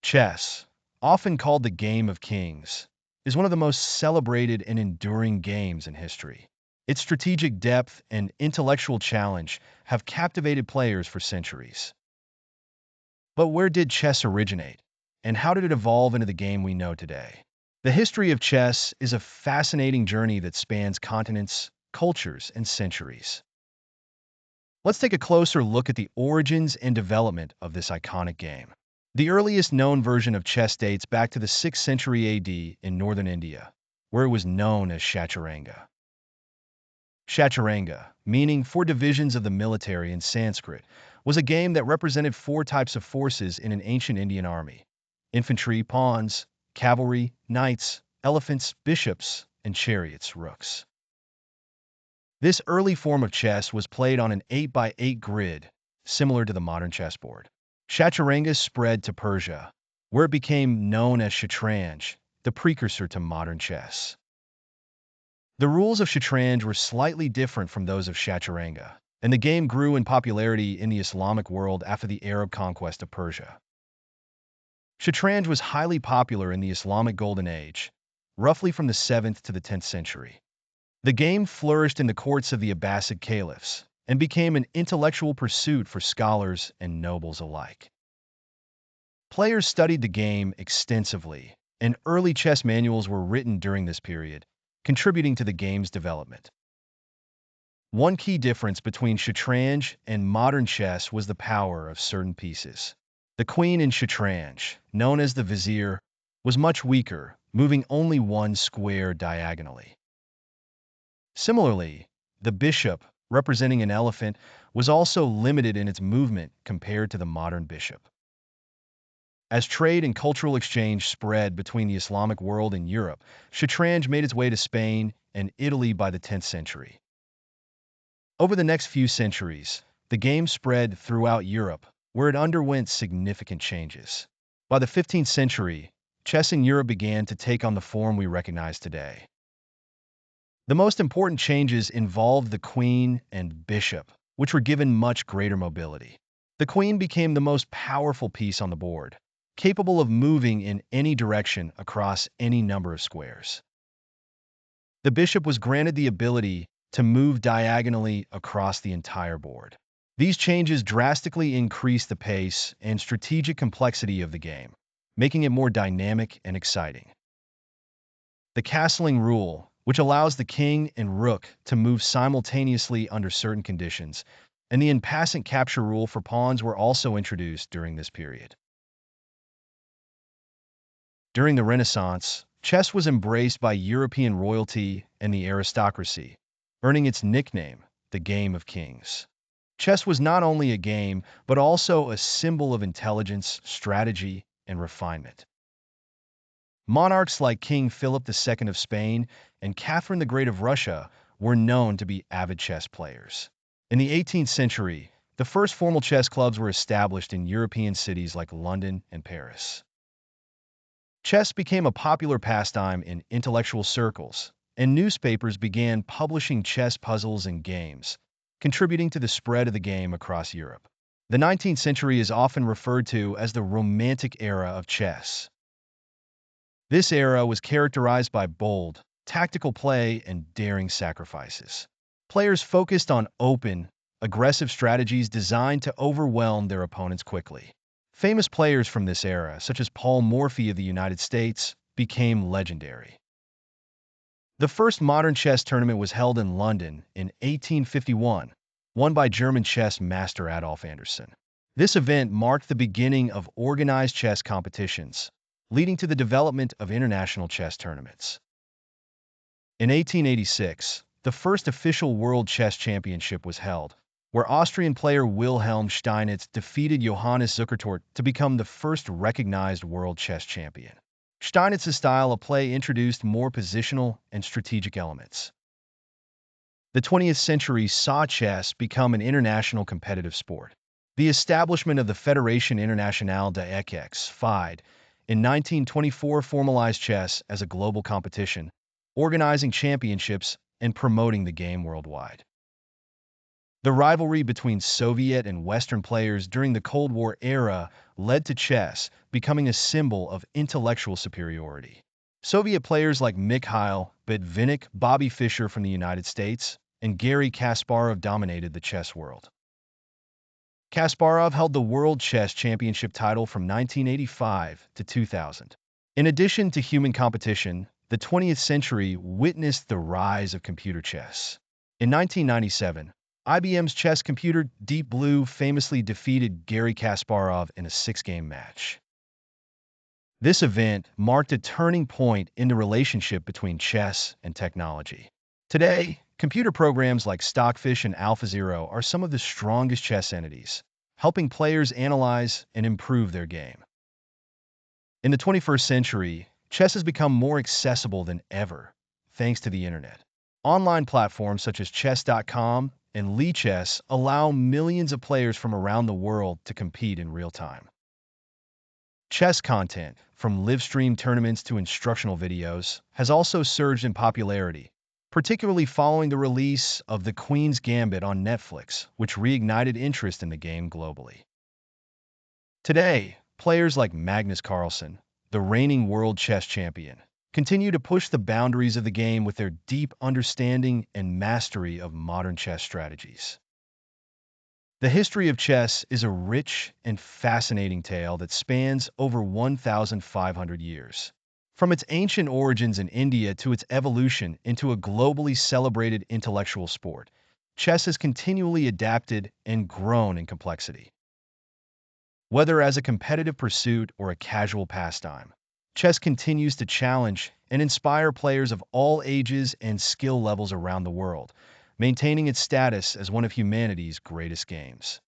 Chess, often called the game of kings, is one of the most celebrated and enduring games in history. Its strategic depth and intellectual challenge have captivated players for centuries. But where did chess originate, and how did it evolve into the game we know today? The history of chess is a fascinating journey that spans continents, cultures, and centuries. Let's take a closer look at the origins and development of this iconic game. The earliest known version of chess dates back to the 6th century AD in northern India, where it was known as Chaturanga. Chaturanga, meaning four divisions of the military in Sanskrit, was a game that represented four types of forces in an ancient Indian army: infantry, pawns; cavalry, knights; elephants, bishops; and chariots, rooks. This early form of chess was played on an 8 by 8 grid, similar to the modern chessboard. Chaturanga spread to Persia, where it became known as Shatranj, the precursor to modern chess. The rules of Shatranj were slightly different from those of Chaturanga, and the game grew in popularity in the Islamic world after the Arab conquest of Persia. Shatranj was highly popular in the Islamic Golden Age, roughly from the 7th to the 10th century. The game flourished in the courts of the Abbasid caliphs and became an intellectual pursuit for scholars and nobles alike. Players studied the game extensively, and early chess manuals were written during this period, contributing to the game's development. One key difference between Shatranj and modern chess was the power of certain pieces. The queen in Shatranj, known as the vizier, was much weaker, moving only one square diagonally. Similarly, the bishop, representing an elephant, was also limited in its movement compared to the modern bishop. As trade and cultural exchange spread between the Islamic world and Europe, Shatranj made its way to Spain and Italy by the 10th century. Over the next few centuries, the game spread throughout Europe, where it underwent significant changes. By the 15th century, chess in Europe began to take on the form we recognize today. The most important changes involved the queen and bishop, which were given much greater mobility. The queen became the most powerful piece on the board, capable of moving in any direction across any number of squares. The bishop was granted the ability to move diagonally across the entire board. These changes drastically increased the pace and strategic complexity of the game, making it more dynamic and exciting. The castling rule, which allows the king and rook to move simultaneously under certain conditions, and the impassant capture rule for pawns were also introduced during this period. During the Renaissance, chess was embraced by European royalty and the aristocracy, earning its nickname, the Game of Kings. Chess was not only a game, but also a symbol of intelligence, strategy, and refinement. Monarchs like King Philip II of Spain and Catherine the Great of Russia were known to be avid chess players. In the 18th century, the first formal chess clubs were established in European cities like London and Paris. Chess became a popular pastime in intellectual circles, and newspapers began publishing chess puzzles and games, contributing to the spread of the game across Europe. The 19th century is often referred to as the Romantic era of chess. This era was characterized by bold, tactical play and daring sacrifices. Players focused on open, aggressive strategies designed to overwhelm their opponents quickly. Famous players from this era, such as Paul Morphy of the United States, became legendary. The first modern chess tournament was held in London in 1851, won by German chess master Adolf Anderssen. This event marked the beginning of organized chess competitions, leading to the development of international chess tournaments. In 1886, the first official World Chess Championship was held, where Austrian player Wilhelm Steinitz defeated Johannes Zukertort to become the first recognized world chess champion. Steinitz's style of play introduced more positional and strategic elements. The 20th century saw chess become an international competitive sport. The establishment of the Fédération Internationale d'échecs (FIDE) in 1924 formalized chess as a global competition, organizing championships and promoting the game worldwide. The rivalry between Soviet and Western players during the Cold War era led to chess becoming a symbol of intellectual superiority. Soviet players like Mikhail Botvinnik, Bobby Fischer from the United States, and Garry Kasparov dominated the chess world. Kasparov held the World Chess Championship title from 1985 to 2000. In addition to human competition, the 20th century witnessed the rise of computer chess. In 1997, IBM's chess computer Deep Blue famously defeated Garry Kasparov in a six-game match. This event marked a turning point in the relationship between chess and technology. Today, computer programs like Stockfish and AlphaZero are some of the strongest chess entities, helping players analyze and improve their game. In the 21st century, chess has become more accessible than ever, thanks to the internet. Online platforms such as chess.com and Lichess allow millions of players from around the world to compete in real time. Chess content, from live-stream tournaments to instructional videos, has also surged in popularity, particularly following the release of The Queen's Gambit on Netflix, which reignited interest in the game globally. Today, players like Magnus Carlsen, the reigning world chess champion, continue to push the boundaries of the game with their deep understanding and mastery of modern chess strategies. The history of chess is a rich and fascinating tale that spans over 1,500 years. From its ancient origins in India to its evolution into a globally celebrated intellectual sport, chess has continually adapted and grown in complexity. Whether as a competitive pursuit or a casual pastime, chess continues to challenge and inspire players of all ages and skill levels around the world, maintaining its status as one of humanity's greatest games.